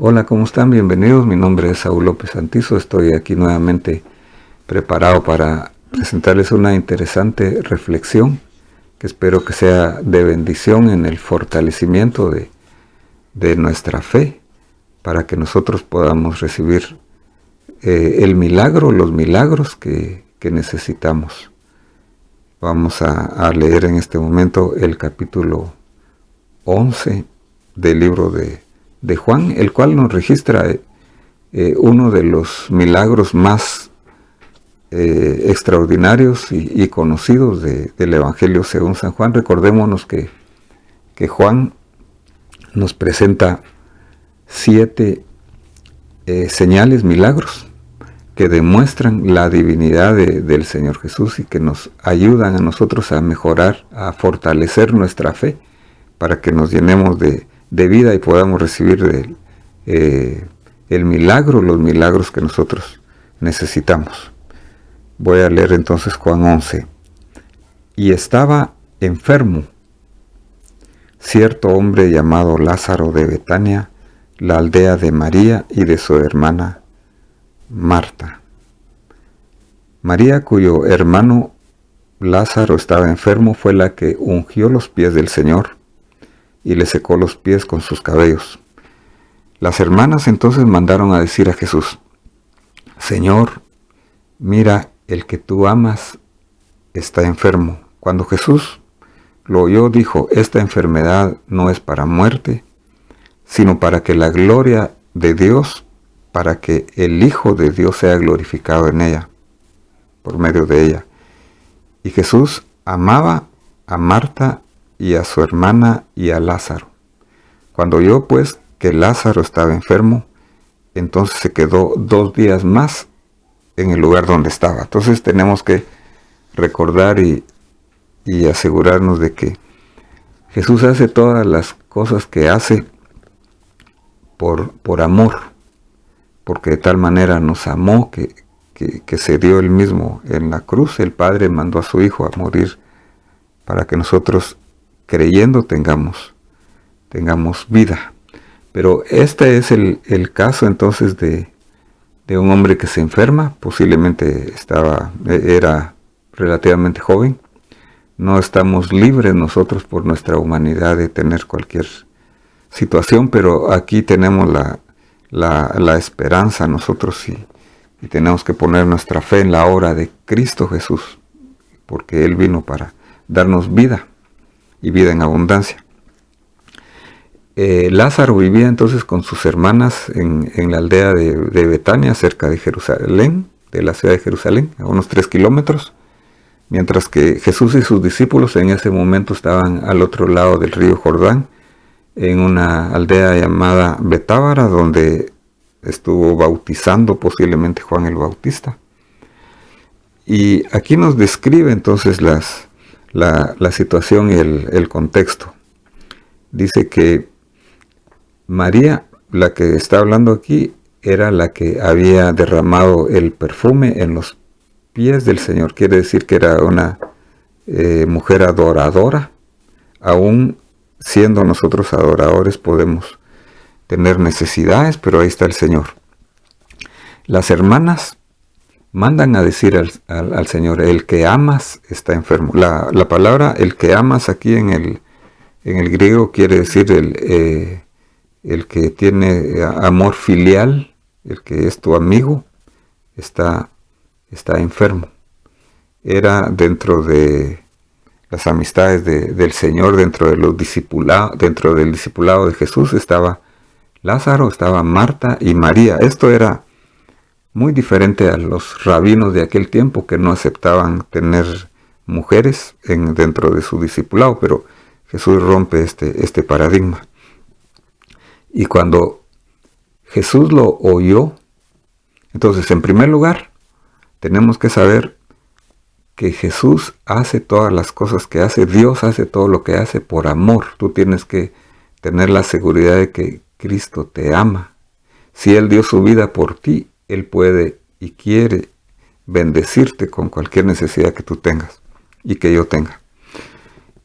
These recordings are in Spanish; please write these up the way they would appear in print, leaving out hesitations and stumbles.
Hola, ¿cómo están? Bienvenidos. Mi nombre es Saúl López Santizo. Estoy aquí nuevamente preparado para presentarles una interesante reflexión que espero que sea de bendición en el fortalecimiento de nuestra fe para que nosotros podamos recibir el milagro, los milagros que necesitamos. Vamos a leer en este momento el capítulo 11 del libro de Juan, el cual nos registra uno de los milagros más extraordinarios y conocidos del Evangelio según San Juan. Recordémonos que Juan nos presenta 7 señales, milagros, que demuestran la divinidad del Señor Jesús y que nos ayudan a nosotros a mejorar, a fortalecer nuestra fe, para que nos llenemos de vida y podamos recibir el milagro, los milagros que nosotros necesitamos. Voy a leer entonces Juan 11. Y estaba enfermo cierto hombre llamado Lázaro de Betania, la aldea de María y de su hermana Marta. María, cuyo hermano Lázaro estaba enfermo, fue la que ungió los pies del Señor y le secó los pies con sus cabellos. Las hermanas entonces mandaron a decir a Jesús: Señor, mira, el que tú amas está enfermo. Cuando Jesús lo oyó, dijo: esta enfermedad no es para muerte, sino para que la gloria de Dios, para que el Hijo de Dios sea glorificado en ella, por medio de ella. Y Jesús amaba a Marta y a su hermana y a Lázaro. Cuando oyó pues que Lázaro estaba enfermo, entonces se quedó 2 días más en el lugar donde estaba. Entonces tenemos que recordar y asegurarnos de que Jesús hace todas las cosas que hace por amor, porque de tal manera nos amó que se dio él mismo en la cruz. El Padre mandó a su Hijo a morir para que nosotros, creyendo, tengamos vida. Pero este es el caso entonces de un hombre que se enferma. Posiblemente era relativamente joven. No estamos libres nosotros por nuestra humanidad de tener cualquier situación, pero aquí tenemos la esperanza nosotros y tenemos que poner nuestra fe en la obra de Cristo Jesús, porque Él vino para darnos vida y vida en abundancia. Lázaro vivía entonces con sus hermanas en la aldea de Betania, cerca de Jerusalén, de la ciudad de Jerusalén, a unos 3 kilómetros, mientras que Jesús y sus discípulos en ese momento estaban al otro lado del río Jordán, en una aldea llamada Betábara, donde estuvo bautizando posiblemente Juan el Bautista. Y aquí nos describe entonces la situación y el contexto. Dice que María, la que está hablando aquí, era la que había derramado el perfume en los pies del Señor. Quiere decir que era una mujer adoradora. Aún siendo nosotros adoradores podemos tener necesidades, pero ahí está el Señor. Las hermanas mandan a decir al Señor: el que amas está enfermo. La palabra el que amas aquí en el griego quiere decir el que tiene amor filial, el que es tu amigo, está enfermo. Era dentro de las amistades del Señor, dentro del discipulado de Jesús, estaba Lázaro, estaba Marta y María. Esto era muy diferente a los rabinos de aquel tiempo, que no aceptaban tener mujeres dentro de su discipulado, pero Jesús rompe este paradigma. Y cuando Jesús lo oyó, entonces, en primer lugar, tenemos que saber que Jesús hace todas las cosas que hace, Dios hace todo lo que hace por amor. Tú tienes que tener la seguridad de que Cristo te ama. Si Él dio su vida por ti, Él puede y quiere bendecirte con cualquier necesidad que tú tengas y que yo tenga.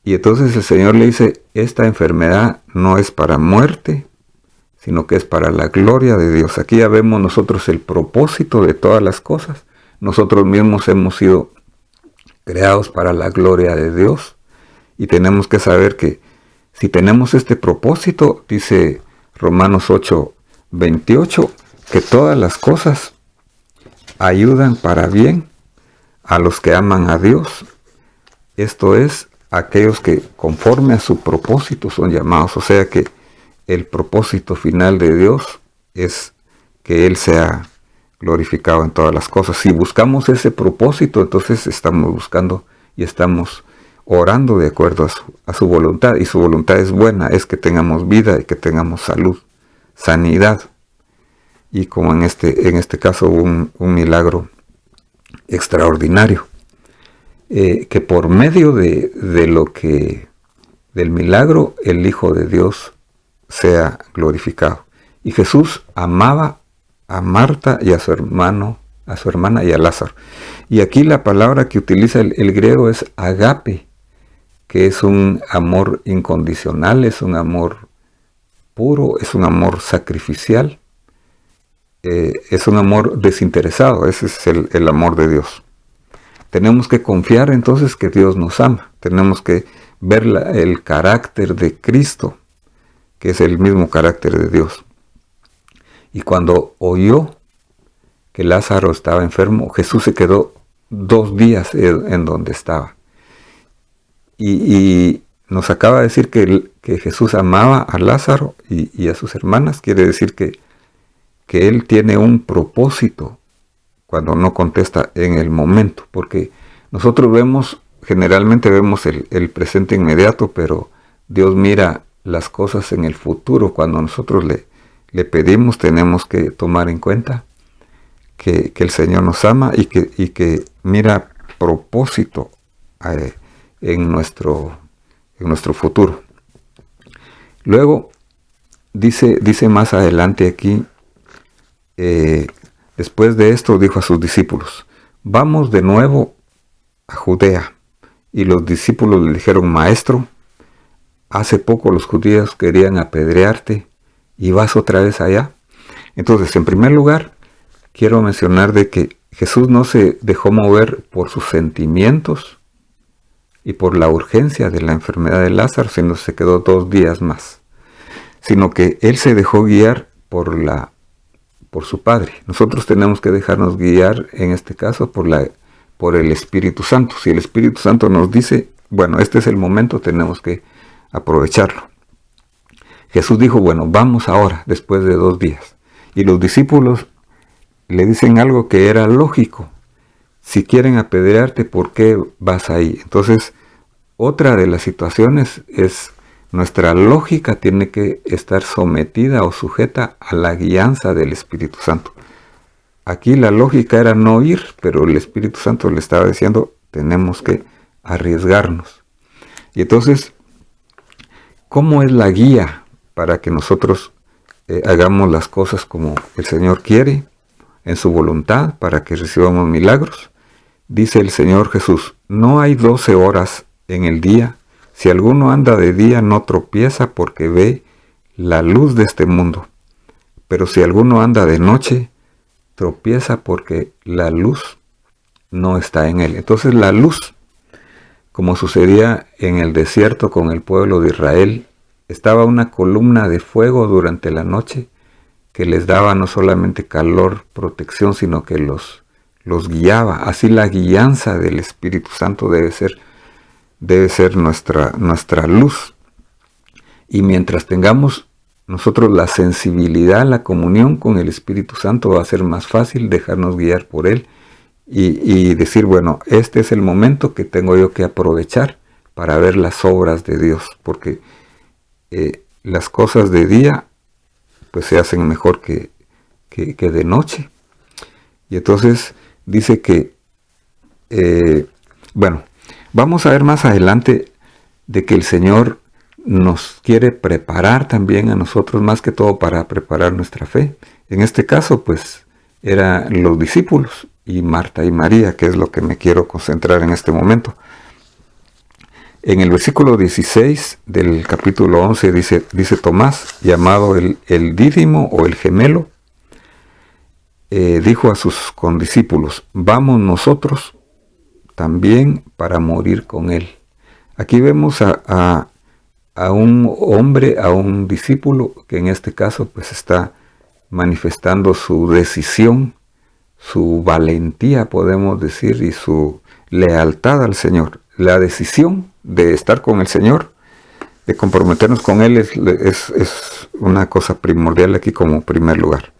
Y entonces el Señor le dice: esta enfermedad no es para muerte, sino que es para la gloria de Dios. Aquí ya vemos nosotros el propósito de todas las cosas. Nosotros mismos hemos sido creados para la gloria de Dios y tenemos que saber que si tenemos este propósito, dice Romanos 8:28, que todas las cosas ayudan para bien a los que aman a Dios. Esto es, aquellos que conforme a su propósito son llamados. O sea que el propósito final de Dios es que Él sea glorificado en todas las cosas. Si buscamos ese propósito, entonces estamos buscando y estamos orando de acuerdo a su voluntad. Y su voluntad es buena, es que tengamos vida y que tengamos salud, sanidad. Y como en este caso un milagro extraordinario. Que por medio del milagro, el Hijo de Dios sea glorificado. Y Jesús amaba a Marta y a su hermana y a Lázaro. Y aquí la palabra que utiliza el griego es agape, que es un amor incondicional, es un amor puro, es un amor sacrificial, es un amor desinteresado. Ese es el amor de Dios. Tenemos que confiar entonces que Dios nos ama. Tenemos que ver el carácter de Cristo, que es el mismo carácter de Dios. Y cuando oyó que Lázaro estaba enfermo, Jesús se quedó 2 días en donde estaba. Y nos acaba de decir que Jesús amaba a Lázaro y a sus hermanas. Quiere decir que Él tiene un propósito cuando no contesta en el momento, porque nosotros generalmente vemos el presente inmediato, pero Dios mira las cosas en el futuro. Cuando nosotros le pedimos, tenemos que tomar en cuenta que el Señor nos ama y que mira propósito en nuestro futuro. Luego dice más adelante aquí, después de esto dijo a sus discípulos: vamos de nuevo a Judea. Y los discípulos le dijeron: Maestro, hace poco los judíos querían apedrearte y vas otra vez allá. Entonces, en primer lugar, quiero mencionar de que Jesús no se dejó mover por sus sentimientos y por la urgencia de la enfermedad de Lázaro, sino se quedó 2 días más, sino que Él se dejó guiar por su Padre. Nosotros tenemos que dejarnos guiar, en este caso, por el Espíritu Santo. Si el Espíritu Santo nos dice, bueno, este es el momento, tenemos que aprovecharlo. Jesús dijo, bueno, vamos ahora, después de 2 días. Y los discípulos le dicen algo que era lógico. Si quieren apedrearte, ¿por qué vas ahí? Entonces, otra de las situaciones es, nuestra lógica tiene que estar sometida o sujeta a la guianza del Espíritu Santo. Aquí la lógica era no ir, pero el Espíritu Santo le estaba diciendo, tenemos que arriesgarnos. Y entonces, ¿cómo es la guía para que nosotros hagamos las cosas como el Señor quiere, en su voluntad, para que recibamos milagros? Dice el Señor Jesús: no hay 12 horas en el día. Si alguno anda de día, no tropieza porque ve la luz de este mundo. Pero si alguno anda de noche, tropieza porque la luz no está en él. Entonces la luz, como sucedía en el desierto con el pueblo de Israel, estaba una columna de fuego durante la noche que les daba no solamente calor, protección, sino que los guiaba. Así la guianza del Espíritu Santo debe ser nuestra luz. Y mientras tengamos nosotros la sensibilidad, la comunión con el Espíritu Santo, va a ser más fácil dejarnos guiar por Él y decir, bueno, este es el momento que tengo yo que aprovechar para ver las obras de Dios, porque las cosas de día pues se hacen mejor que de noche. Y entonces dice que, bueno, vamos a ver más adelante de que el Señor nos quiere preparar también a nosotros, más que todo para preparar nuestra fe. En este caso, pues, eran los discípulos y Marta y María, que es lo que me quiero concentrar en este momento. En el versículo 16 del capítulo 11 dice Tomás, llamado el Dídimo o el gemelo, dijo a sus condiscípulos, vamos nosotros también para morir con él. Aquí vemos a un hombre, a un discípulo, que en este caso pues está manifestando su decisión, su valentía, podemos decir, y su lealtad al Señor. La decisión de estar con el Señor, de comprometernos con Él, es una cosa primordial aquí como primer lugar.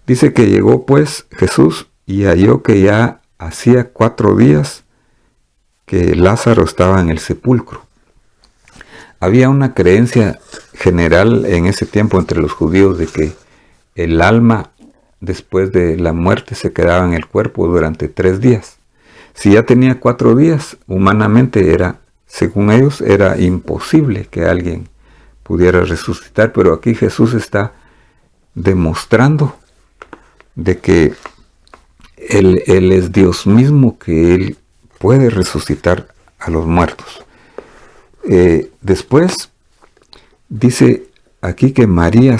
Dice que llegó pues Jesús y halló que ya hacía 4 días que Lázaro estaba en el sepulcro. Había una creencia general en ese tiempo entre los judíos de que el alma después de la muerte se quedaba en el cuerpo durante 3 días. Si ya tenía 4 días, humanamente era, según ellos, era imposible que alguien pudiera resucitar, pero aquí Jesús está demostrando de que Él es Dios mismo, que Él puede resucitar a los muertos. Después dice aquí que Marta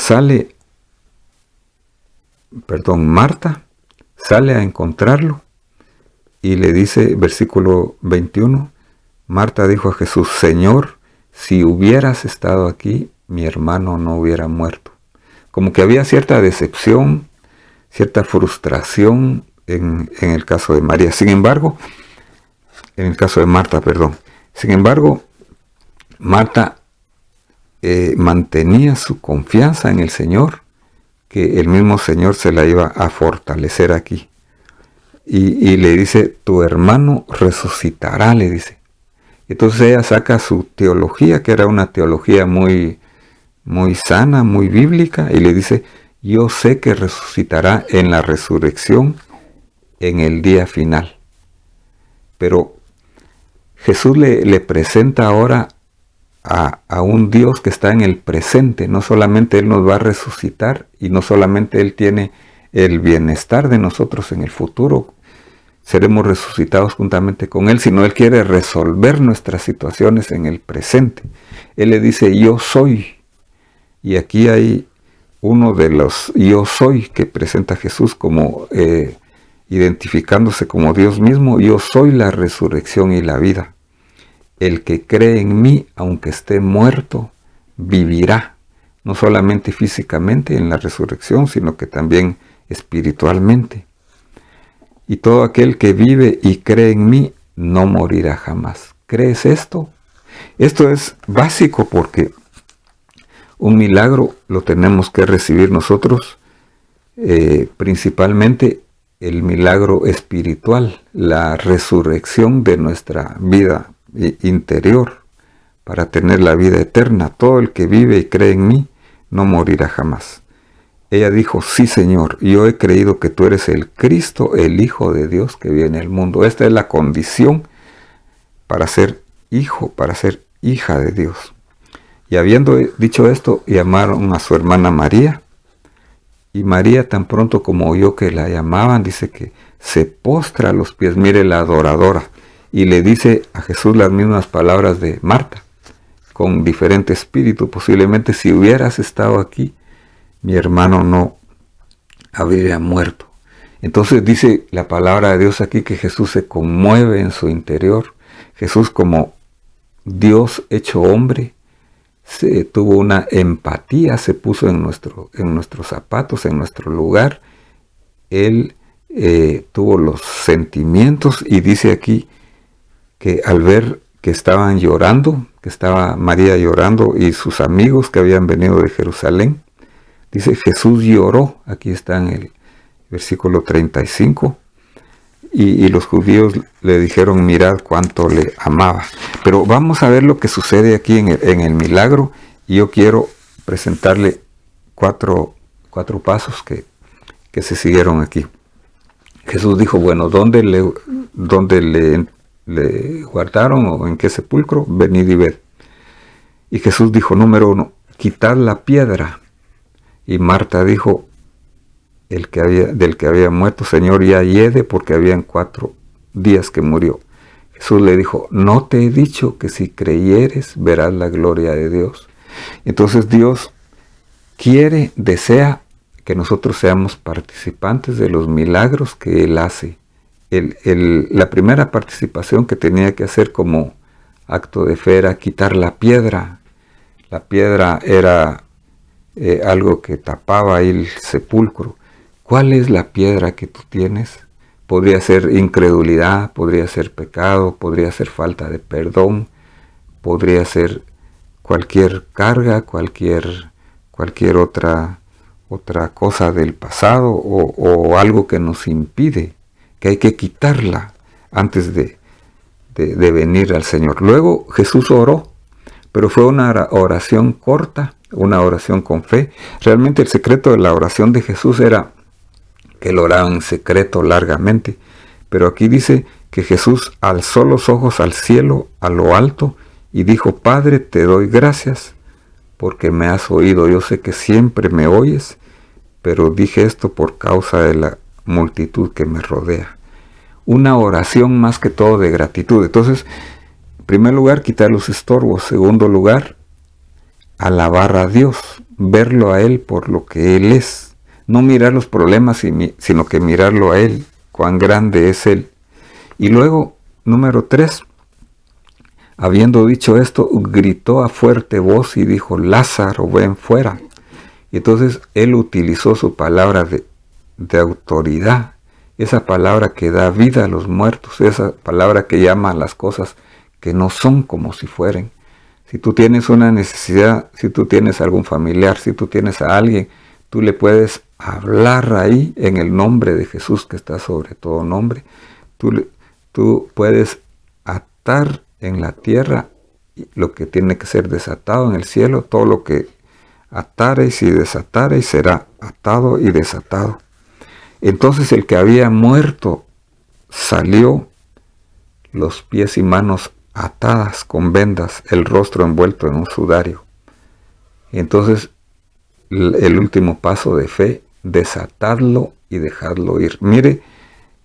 sale a encontrarlo y le dice, versículo 21, Marta dijo a Jesús, Señor, si hubieras estado aquí, mi hermano no hubiera muerto. Como que había cierta decepción, cierta frustración en el caso de María. Sin embargo, en el caso de Marta, Sin embargo, Marta mantenía su confianza en el Señor, que el mismo Señor se la iba a fortalecer aquí. Y le dice, tu hermano resucitará, le dice. Entonces ella saca su teología, que era una teología muy, muy sana, muy bíblica, y le dice, yo sé que resucitará en la resurrección en el día final. Pero Jesús le presenta ahora a un Dios que está en el presente. No solamente Él nos va a resucitar y no solamente Él tiene el bienestar de nosotros en el futuro, seremos resucitados juntamente con Él, sino Él quiere resolver nuestras situaciones en el presente. Él le dice, yo soy. Y aquí hay uno de los yo soy que presenta Jesús como identificándose como Dios mismo. Yo soy la resurrección y la vida. El que cree en mí, aunque esté muerto, vivirá. No solamente físicamente en la resurrección, sino que también espiritualmente. Y todo aquel que vive y cree en mí, no morirá jamás. ¿Crees esto? Esto es básico porque un milagro lo tenemos que recibir nosotros, principalmente el milagro espiritual, la resurrección de nuestra vida interior para tener la vida eterna. Todo el que vive y cree en mí no morirá jamás. Ella dijo, sí Señor, yo he creído que tú eres el Cristo, el Hijo de Dios que viene al mundo. Esta es la condición para ser hijo, para ser hija de Dios. Y habiendo dicho esto, llamaron a su hermana María. Y María, tan pronto como oyó que la llamaban, dice que se postra a los pies, mire la adoradora, y le dice a Jesús las mismas palabras de Marta, con diferente espíritu. Posiblemente si hubieras estado aquí, mi hermano no habría muerto. Entonces dice la palabra de Dios aquí que Jesús se conmueve en su interior. Jesús, como Dios hecho hombre, tuvo una empatía, se puso en nuestros zapatos, en nuestro lugar. Él tuvo los sentimientos, y dice aquí que al ver que estaban llorando, que estaba María llorando y sus amigos que habían venido de Jerusalén, dice Jesús lloró. Aquí está en el versículo 35. Y los judíos le dijeron, mirad cuánto le amaba. Pero vamos a ver lo que sucede aquí en el milagro. Y yo quiero presentarle cuatro pasos que se siguieron aquí. Jesús dijo, bueno, ¿dónde le guardaron o en qué sepulcro? Venid y ved. Y Jesús dijo, número 1, quitad la piedra. Y Marta dijo, del que había muerto, Señor, ya hiede, porque habían 4 días que murió. Jesús le dijo, no te he dicho que si creyeres verás la gloria de Dios. Entonces Dios quiere, desea que nosotros seamos participantes de los milagros que Él hace. La primera participación que tenía que hacer como acto de fe era quitar la piedra. La piedra era algo que tapaba ahí el sepulcro. ¿Cuál es la piedra que tú tienes? Podría ser incredulidad, podría ser pecado, podría ser falta de perdón, podría ser cualquier carga, cualquier otra cosa del pasado o algo que nos impide, que hay que quitarla antes de venir al Señor. Luego Jesús oró, pero fue una oración corta, una oración con fe. Realmente el secreto de la oración de Jesús era que él oraba en secreto largamente, pero aquí dice que Jesús alzó los ojos al cielo, a lo alto, y dijo, Padre, te doy gracias porque me has oído. Yo sé que siempre me oyes, pero dije esto por causa de la multitud que me rodea. Una oración más que todo de gratitud. Entonces, en primer lugar, quitar los estorbos. Segundo lugar, alabar a Dios, verlo a Él por lo que Él es. No mirar los problemas, sino que mirarlo a Él, cuán grande es Él. Y luego, número 3, habiendo dicho esto, gritó a fuerte voz y dijo, Lázaro, ven fuera. Y entonces Él utilizó su palabra de autoridad, esa palabra que da vida a los muertos, esa palabra que llama a las cosas que no son como si fueran. Si tú tienes una necesidad, si tú tienes algún familiar, si tú tienes a alguien, tú le puedes hablar ahí en el nombre de Jesús que está sobre todo nombre. Tú puedes atar en la tierra lo que tiene que ser desatado en el cielo. Todo lo que atareis y desatareis será atado y desatado. Entonces el que había muerto salió, los pies y manos atadas con vendas, el rostro envuelto en un sudario. Y entonces el último paso de fe, desatadlo y dejadlo ir. Mire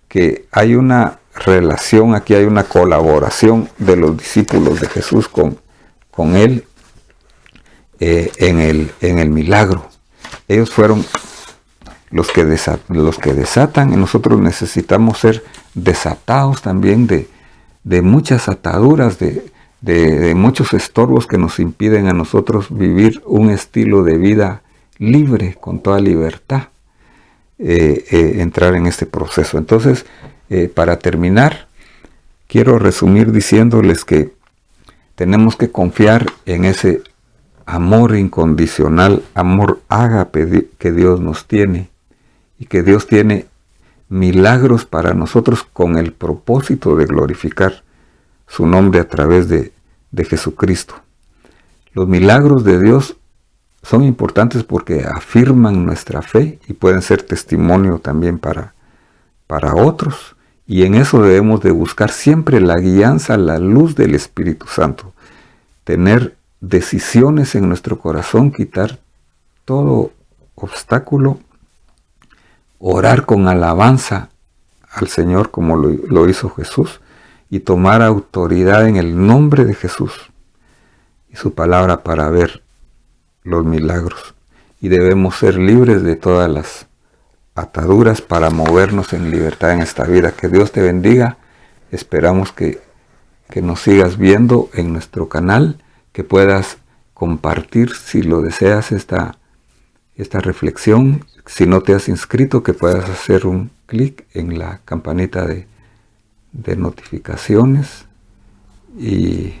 que hay una relación, aquí hay una colaboración de los discípulos de Jesús con Él en el milagro. Ellos fueron los que desatan, y nosotros necesitamos ser desatados también de muchas ataduras, de muchos estorbos que nos impiden a nosotros vivir un estilo de vida libre, con toda libertad, entrar en este proceso. Entonces, para terminar, quiero resumir diciéndoles que tenemos que confiar en ese amor incondicional, amor ágape que Dios nos tiene, y que Dios tiene milagros para nosotros con el propósito de glorificar su nombre a través de Jesucristo. Los milagros de Dios son importantes porque afirman nuestra fe y pueden ser testimonio también para otros. Y en eso debemos de buscar siempre la guianza, la luz del Espíritu Santo. Tener decisiones en nuestro corazón, quitar todo obstáculo, orar con alabanza al Señor como lo hizo Jesús, y tomar autoridad en el nombre de Jesús y su palabra para ver los milagros. Y debemos ser libres de todas las ataduras para movernos en libertad en esta vida. Que Dios te bendiga. Esperamos que nos sigas viendo en nuestro canal, que puedas compartir, si lo deseas, esta reflexión. Si no te has inscrito, que puedas hacer un clic en la campanita de notificaciones, y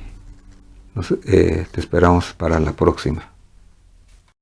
te esperamos para la próxima.